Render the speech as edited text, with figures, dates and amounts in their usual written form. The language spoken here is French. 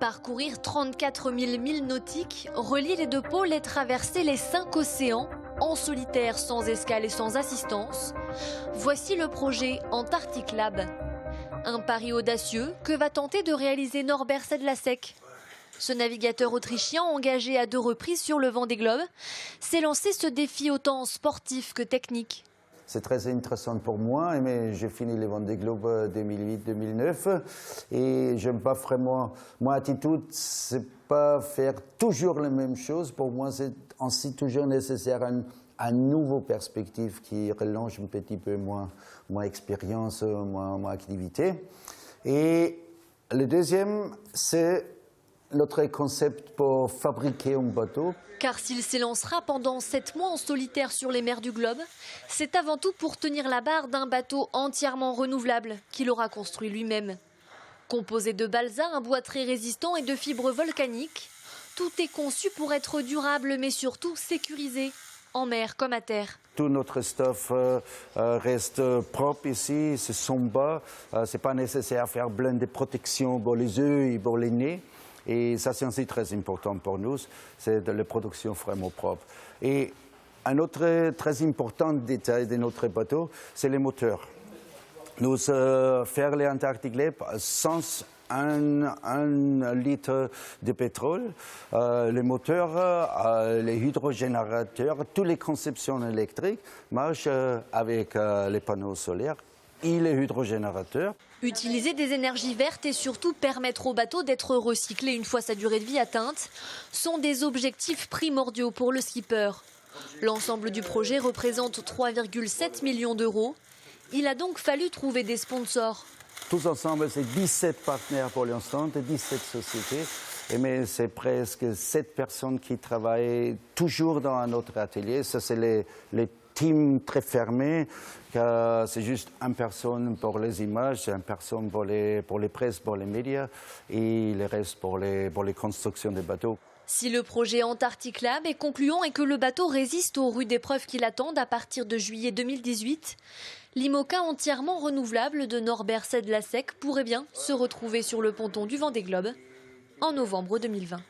Parcourir 34 000 milles nautiques, relier les deux pôles et traverser les 5 océans, en solitaire, sans escale et sans assistance, voici le projet Antarctic Lab. Un pari audacieux que va tenter de réaliser Norbert Sedlacek. Ce navigateur autrichien, engagé à 2 reprises sur le Vendée Globe, s'est lancé ce défi autant sportif que technique. C'est très intéressant pour moi, mais j'ai fini le Vendée Globe 2008-2009 et j'aime pas vraiment. Mon attitude, c'est pas faire toujours la même chose. Pour moi, c'est ainsi toujours nécessaire une nouvelle perspective qui relance un petit peu mon expérience, mon activité. Et le deuxième, c'est notre concept pour fabriquer un bateau. Car s'il s'élancera pendant 7 mois en solitaire sur les mers du globe, c'est avant tout pour tenir la barre d'un bateau entièrement renouvelable qu'il aura construit lui-même. Composé de balsa, un bois très résistant et de fibres volcaniques, tout est conçu pour être durable mais surtout sécurisé, en mer comme à terre. Tout notre stuff reste propre ici, c'est sombre, c'est pas nécessaire de faire plein de protections pour les yeux et pour les nez. Et ça, c'est aussi très important pour nous, c'est de la production vraiment propre. Et un autre très important détail de notre bateau, c'est les moteurs. Nous faire les Antarctic Lab sans un litre de pétrole, les moteurs, les hydrogénérateurs, toutes les conceptions électriques marchent avec les panneaux solaires et les hydrogénérateurs. Utiliser des énergies vertes et surtout permettre au bateau d'être recyclé une fois sa durée de vie atteinte sont des objectifs primordiaux pour le skipper. L'ensemble du projet représente 3,7 millions d'euros. Il a donc fallu trouver des sponsors. Tous ensemble, c'est 17 partenaires pour l'instant, 17 sociétés. Mais c'est presque 7 personnes qui travaillent toujours dans notre atelier. Ça, c'est les teams très fermés. C'est juste une personne pour les images, une personne pour les presses, pour les médias et le reste pour les constructions des bateaux. Si le projet Antarctic Lab est concluant et que le bateau résiste aux rudes épreuves qui l'attendent à partir de juillet 2018, l'IMOCA entièrement renouvelable de Norbert Sedlacek pourrait bien se retrouver sur le ponton du Vendée Globe en novembre 2020.